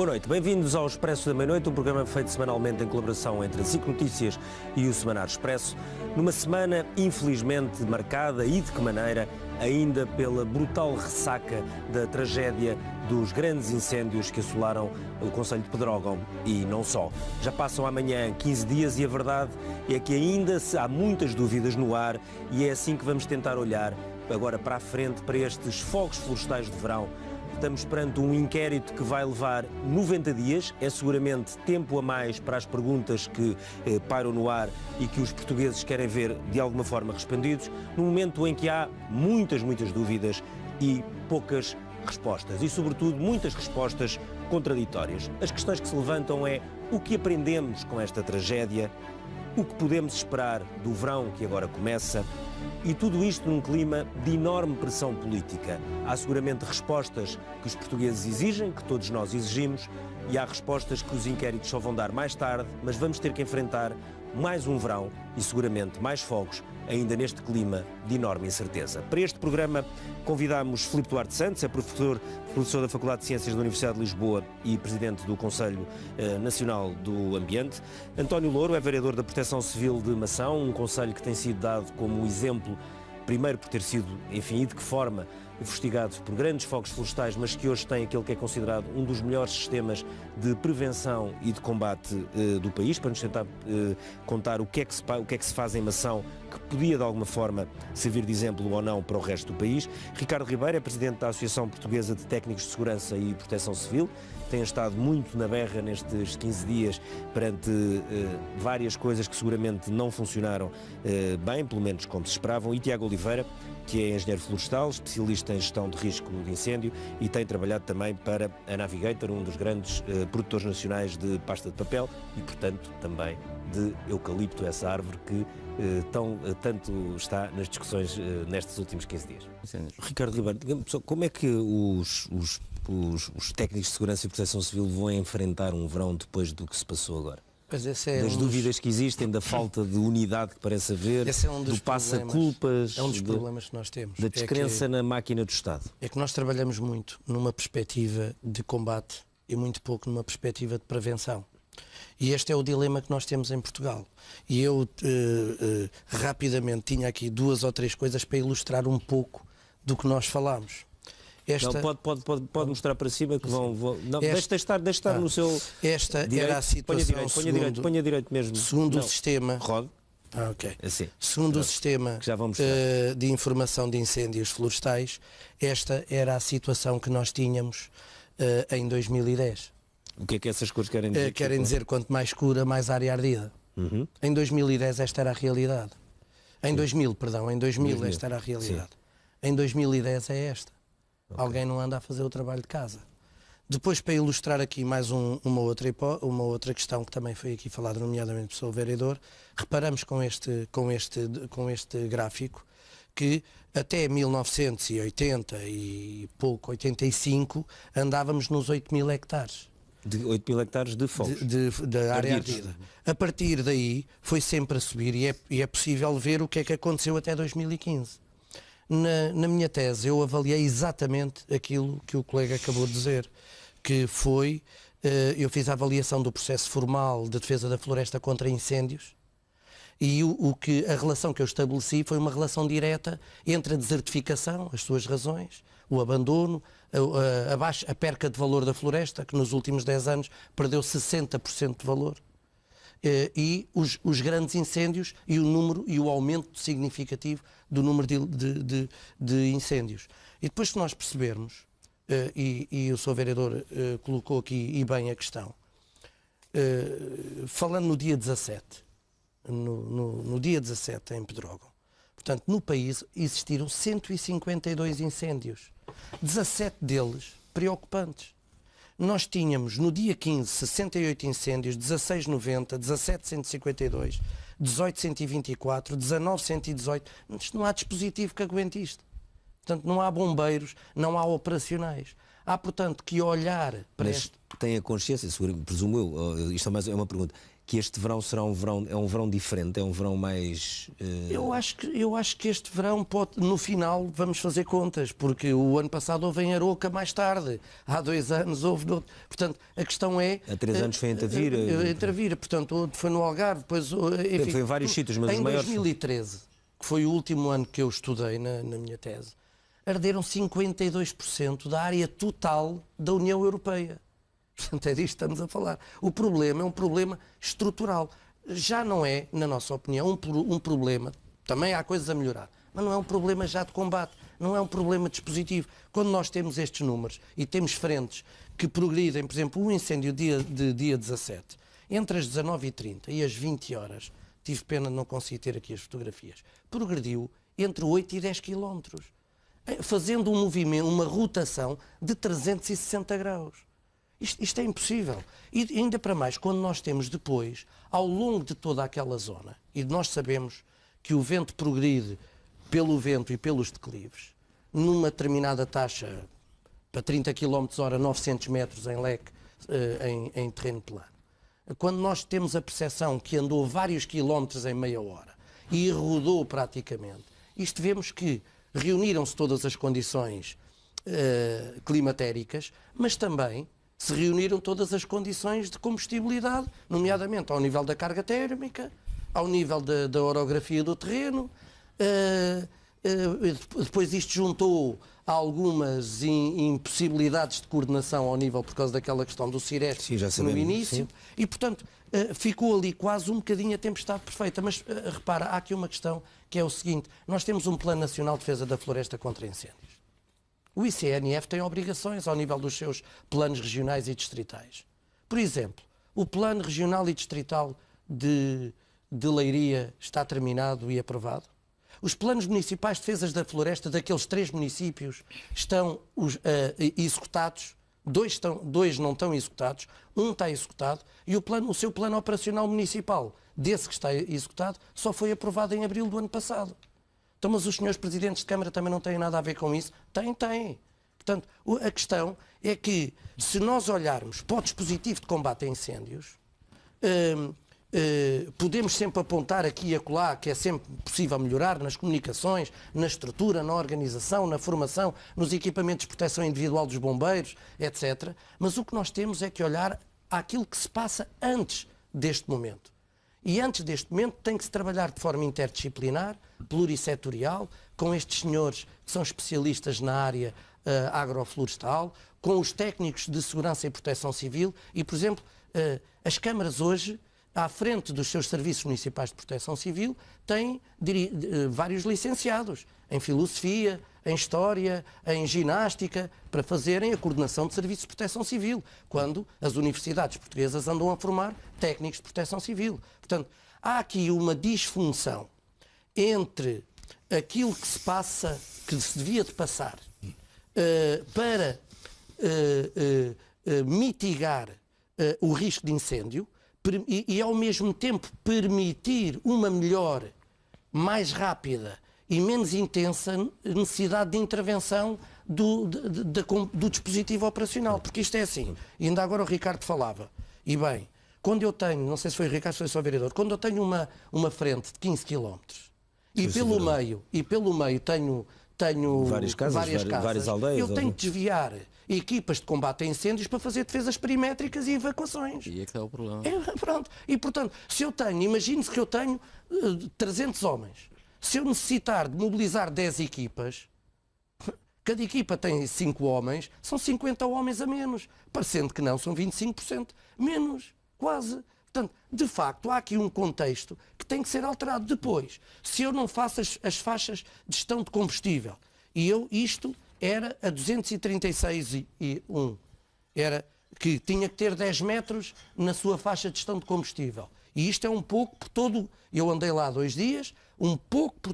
Boa noite, bem-vindos ao Expresso da Meia-Noite, um programa feito semanalmente em colaboração entre a SIC Notícias e o Semanário Expresso, numa semana infelizmente marcada, e de que maneira, ainda pela brutal ressaca da tragédia dos grandes incêndios que assolaram o concelho de Pedrógão e não só. Já passam amanhã 15 dias e a verdade é que ainda há muitas dúvidas no ar, e é assim que vamos tentar olhar agora para a frente para estes fogos florestais de verão. Estamos perante um inquérito que vai levar 90 dias, é seguramente tempo a mais para as perguntas que pairam no ar e que os portugueses querem ver de alguma forma respondidos, num momento em que há muitas dúvidas e poucas respostas, e sobretudo muitas respostas contraditórias. As questões que se levantam é: o que aprendemos com esta tragédia? O que podemos esperar do verão que agora começa? E tudo isto num clima de enorme pressão política. Há seguramente respostas que os portugueses exigem, que todos nós exigimos, e há respostas que os inquéritos só vão dar mais tarde, mas vamos ter que enfrentar mais um verão e seguramente mais fogos, ainda neste clima de enorme incerteza. Para este programa convidamos Filipe Duarte Santos, é professor da Faculdade de Ciências da Universidade de Lisboa e presidente do Conselho Nacional do Ambiente. António Louro é vereador da Proteção Civil de Mação, um conselho que tem sido dado como exemplo, primeiro por ter sido, enfim, e de que forma, investigado por grandes fogos florestais, mas que hoje tem aquele que é considerado um dos melhores sistemas de prevenção e de combate do país, para nos tentar contar o que é que se faz em Mação, que podia de alguma forma servir de exemplo ou não para o resto do país. Ricardo Ribeiro é presidente da Associação Portuguesa de Técnicos de Segurança e Proteção Civil, tem estado muito na berra nestes 15 dias perante várias coisas que seguramente não funcionaram bem, pelo menos como se esperavam. E Tiago Oliveira, que é engenheiro florestal, especialista em gestão de risco de incêndio, e tem trabalhado também para a Navigator, um dos grandes produtores nacionais de pasta de papel e, portanto, também de eucalipto, essa árvore que tanto está nas discussões nestes últimos 15 dias. Ricardo Ribeiro, como é que os técnicos de segurança e proteção civil vão enfrentar um verão depois do que se passou agora? Das dúvidas que existem, da falta de unidade que parece haver, do passa-culpas, é um dos problemas que nós temos. Da descrença na máquina do Estado. É que nós trabalhamos muito numa perspectiva de combate e muito pouco numa perspectiva de prevenção. E este é o dilema que nós temos em Portugal. E eu rapidamente tinha aqui 2 ou 3 coisas para ilustrar um pouco do que nós falámos. Não, pode mostrar para cima que vão... Não, deixa estar no seu... Esta direito. era a situação... Ponha direito mesmo. Segundo o sistema... Rode. Ok. Assim. Segundo o sistema de informação de incêndios florestais, esta era a situação que nós tínhamos em 2010. O que é que essas cores querem dizer? Querem dizer quanto mais escura, mais área ardida. Uhum. Em 2010 esta era a realidade. Em 2000 esta era a realidade. Sim. Em 2010 é esta. Okay. Alguém não anda a fazer o trabalho de casa. Depois, para ilustrar aqui mais uma outra questão que também foi aqui falada, nomeadamente pelo vereador, reparamos com este gráfico que até 1980 e pouco, 85, andávamos nos 8.000 hectares. De 8.000 hectares de fogos. De área ardida. A partir daí foi sempre a subir, e é possível ver o que é que aconteceu até 2015. Na minha tese eu avaliei exatamente aquilo que o colega acabou de dizer, que foi, eu fiz a avaliação do processo formal de defesa da floresta contra incêndios, e a relação que eu estabeleci foi uma relação direta entre a desertificação, as suas razões, o abandono, a perca de valor da floresta, que nos últimos 10 anos perdeu 60% de valor, e os grandes incêndios e o aumento significativo do número de incêndios. E depois que nós percebermos, e o Sr. Vereador colocou aqui e bem a questão, falando no dia 17, no dia 17 em Pedrógão, portanto no país existiram 152 incêndios, 17 deles preocupantes. Nós tínhamos no dia 15 68 incêndios, 16 90, 17 152, 18 124, 19 118. Isto não há dispositivo que aguente isto. Portanto, não há bombeiros, não há operacionais. Há, portanto, que olhar para Mas tem a consciência, presumo eu, isto é uma pergunta, que este verão será um verão diferente, é um verão mais... Eu acho que este verão pode, no final, vamos fazer contas, porque o ano passado houve em Aroca mais tarde, há 2 anos houve... Portanto, a questão é... Há 3 anos foi em Tavira. Em Tavira, portanto, foi no Algarve, depois... Enfim, foi em vários sítios, mas os maiores... Em 2013, que foi o último ano que eu estudei na minha tese, arderam 52% da área total da União Europeia. Portanto, é disto que estamos a falar. O problema é um problema estrutural. Já não é, na nossa opinião, um problema, também há coisas a melhorar, mas não é um problema já de combate, não é um problema dispositivo. Quando nós temos estes números e temos frentes que progridem, por exemplo, um incêndio de dia 17, entre as 19h30 e as 20 horas, tive pena de não conseguir ter aqui as fotografias, progrediu entre 8 e 10 quilómetros, fazendo um movimento, uma rotação de 360 graus. Isto é impossível. E ainda para mais, quando nós temos depois, ao longo de toda aquela zona, e nós sabemos que o vento progride pelo vento e pelos declives, numa determinada taxa, para 30 km/h, 900 metros em leque, em terreno plano. Quando nós temos a percepção que andou vários quilómetros em meia hora e rodou praticamente, isto vemos que reuniram-se todas as condições climatéricas, mas também se reuniram todas as condições de combustibilidade, nomeadamente ao nível da carga térmica, ao nível da orografia do terreno. Depois isto juntou algumas impossibilidades de coordenação ao nível por causa daquela questão do Ciresp no início. Sim. E, portanto, ficou ali quase um bocadinho a tempestade perfeita. Mas, repara, há aqui uma questão que é o seguinte. Nós temos um Plano Nacional de Defesa da Floresta contra Incêndios. O ICNF tem obrigações ao nível dos seus planos regionais e distritais. Por exemplo, o Plano Regional e Distrital de Leiria está terminado e aprovado. Os planos municipais de defesa da floresta daqueles 3 municípios estão executados, 2 não estão executados, 1 está executado e o seu plano operacional municipal, desse que está executado, só foi aprovado em abril do ano passado. Então, mas os senhores presidentes de Câmara também não têm nada a ver com isso? Têm. Portanto, a questão é que, se nós olharmos para o dispositivo de combate a incêndios, podemos sempre apontar aqui e acolá que é sempre possível melhorar nas comunicações, na estrutura, na organização, na formação, nos equipamentos de proteção individual dos bombeiros, etc. Mas o que nós temos é que olhar àquilo que se passa antes deste momento. E antes deste momento tem que se trabalhar de forma interdisciplinar, plurissetorial, com estes senhores que são especialistas na área agroflorestal, com os técnicos de segurança e proteção civil e, por exemplo, as câmaras hoje, à frente dos seus serviços municipais de proteção civil, têm vários licenciados em filosofia, em história, em ginástica, para fazerem a coordenação de serviços de proteção civil, quando as universidades portuguesas andam a formar técnicos de proteção civil. Portanto, há aqui uma disfunção entre aquilo que se passa, que se devia de passar, para mitigar o risco de incêndio e ao mesmo tempo permitir uma melhor, mais rápida e menos intensa necessidade de intervenção do dispositivo operacional. Porque isto é assim, e ainda agora o Ricardo falava, e bem, quando eu tenho, não sei se foi o Ricardo, se foi só o vereador, quando eu tenho uma frente de 15 km e pelo meio tenho várias casas, várias aldeias, eu tenho que desviar equipas de combate a incêndios para fazer defesas perimétricas e evacuações. E é que é o problema. Pronto. E, portanto, se eu tenho, imagine-se que eu tenho 300 homens. Se eu necessitar de mobilizar 10 equipas, cada equipa tem 5 homens, são 50 homens a menos. Parecendo que não, são 25% menos, quase. Portanto, de facto, há aqui um contexto que tem que ser alterado depois. Se eu não faço as faixas de gestão de combustível, e isto era a 236.1, era que tinha que ter 10 metros na sua faixa de gestão de combustível. E isto é um pouco por todo, eu andei lá 2 dias, um pouco por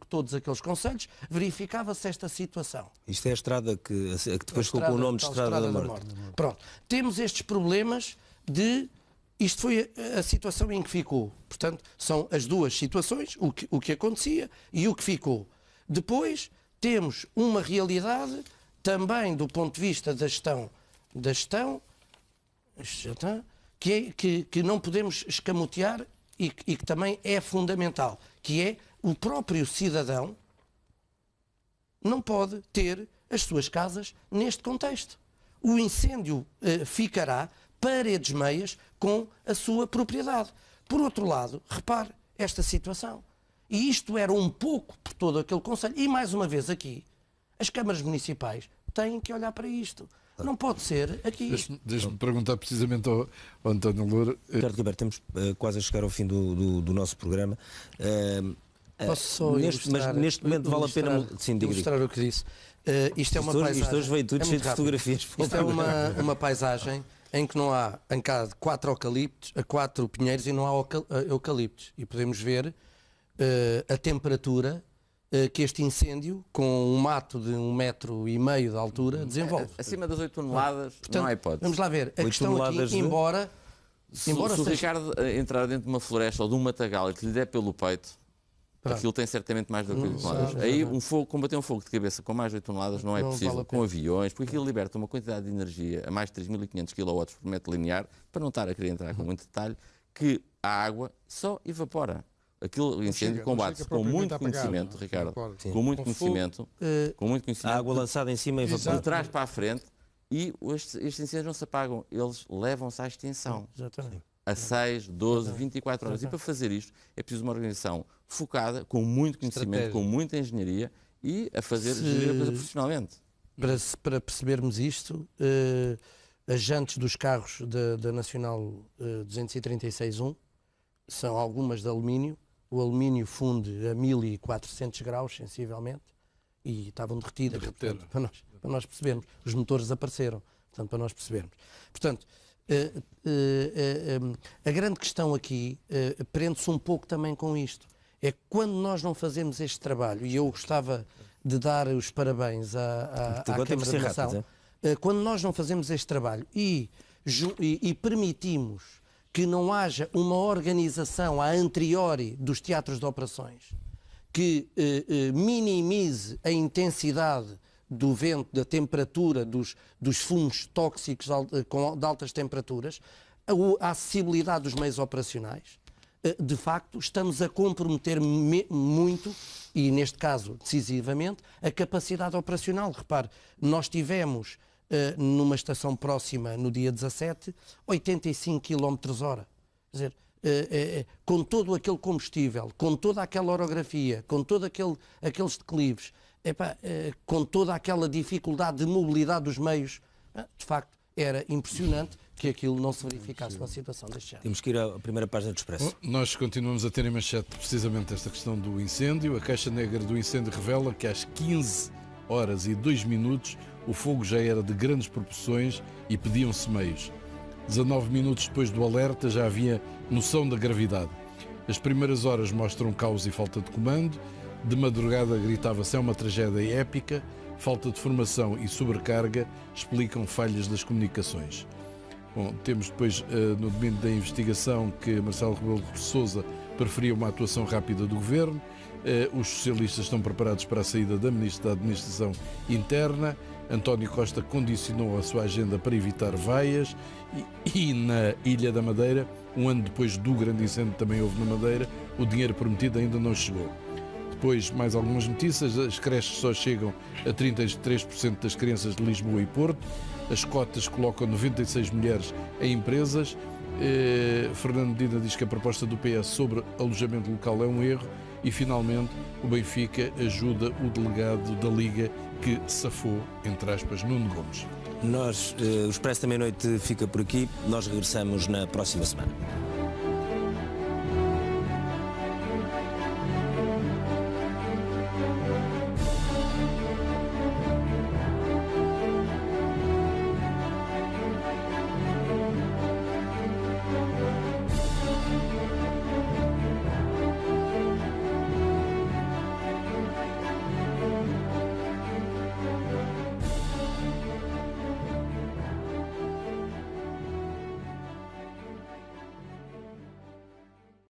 todos aqueles concelhos, verificava-se esta situação. Isto é a estrada que depois ficou com o nome de Estrada da Morte. Pronto. Temos estes problemas de... Isto foi a situação em que ficou. Portanto, são as duas situações, o que acontecia e o que ficou. Depois, temos uma realidade também do ponto de vista da gestão, isto já está, que não podemos escamotear e que também é fundamental, que é o próprio cidadão não pode ter as suas casas neste contexto. O incêndio ficará paredes meias com a sua propriedade. Por outro lado, repare esta situação. E isto era um pouco por todo aquele concelho. E mais uma vez aqui, as câmaras municipais têm que olhar para isto. Não pode ser aqui. Deixa-me perguntar precisamente ao António Loura. Ricardo Ribeiro, estamos quase a chegar ao fim do nosso programa. Posso só neste momento vale a pena ilustrar o que disse. Isto é uma paisagem. Isto hoje veio tudo cheio de fotografias. Isto é uma paisagem em que não há de 4 eucaliptos a 4 pinheiros e não há eucaliptos. E podemos ver a temperatura que este incêndio, com um mato de 1,5 metro de altura, desenvolve. Acima das 8 toneladas, portanto, não há hipótese. Vamos lá ver. A questão aqui, embora se o Ricardo entrar dentro de uma floresta ou de um matagal e que lhe der pelo peito, aquilo tem certamente mais de 8 toneladas. Aí combater um fogo de cabeça com mais de 8 toneladas não é possível com aviões, porque aquilo liberta uma quantidade de energia a mais de 3.500 kW por metro linear, para não estar a querer entrar com muito detalhe, que a água só evapora. Aquilo incêndio combate-se com muito conhecimento, Ricardo, com muito conhecimento, a água lançada em cima evapora. De trás para a frente, e estes incêndios não se apagam, eles levam-se à extinção. Exatamente. A 6, 12, 24 horas. E para fazer isto é preciso uma organização focada, com muito conhecimento, com muita engenharia e a gerir a coisa profissionalmente. Para percebermos isto, as jantes dos carros da Nacional 236-1 são algumas de alumínio. O alumínio funde a 1400 graus, sensivelmente, e estavam derretidas, portanto, para nós percebermos. Os motores apareceram, portanto, para nós percebermos. Portanto, a grande questão aqui prende-se um pouco também com isto. É quando nós não fazemos este trabalho, e eu gostava de dar os parabéns à Câmara de Nação, quando nós não fazemos este trabalho e permitimos que não haja uma organização a anteriori dos teatros de operações que minimize a intensidade do vento, da temperatura, dos fumos tóxicos de altas temperaturas, a acessibilidade dos meios operacionais, de facto, estamos a comprometer muito, e neste caso decisivamente, a capacidade operacional. Repare, nós tivemos numa estação próxima, no dia 17, 85 km/h. Quer dizer, com todo aquele combustível, com toda aquela orografia, com todos aqueles declives, com toda aquela dificuldade de mobilidade dos meios, de facto, era impressionante que aquilo não se verificasse uma situação deste género. Temos que ir à primeira página do Expresso. Nós continuamos a ter em manchete precisamente esta questão do incêndio. A caixa negra do incêndio revela que às 15 horas e 2 minutos o fogo já era de grandes proporções e pediam-se meios. 19 minutos depois do alerta já havia noção da gravidade. As primeiras horas mostram caos e falta de comando. De madrugada gritava-se: é uma tragédia épica. Falta de formação e sobrecarga explicam falhas das comunicações. Bom, temos depois no domínio da investigação que Marcelo Rebelo de Sousa preferia uma atuação rápida do Governo. Os socialistas estão preparados para a saída da Ministra da Administração Interna. António Costa condicionou a sua agenda para evitar vaias. E na Ilha da Madeira, um ano depois do grande incêndio que também houve na Madeira, o dinheiro prometido ainda não chegou. Depois, mais algumas notícias. As creches só chegam a 33% das crianças de Lisboa e Porto. As cotas colocam 96 mulheres em empresas. Fernando Medina diz que a proposta do PS sobre alojamento local é um erro. E, finalmente, o Benfica ajuda o delegado da Liga que safou, entre aspas, Nuno Gomes. O Expresso da Meia-Noite fica por aqui. Nós regressamos na próxima semana.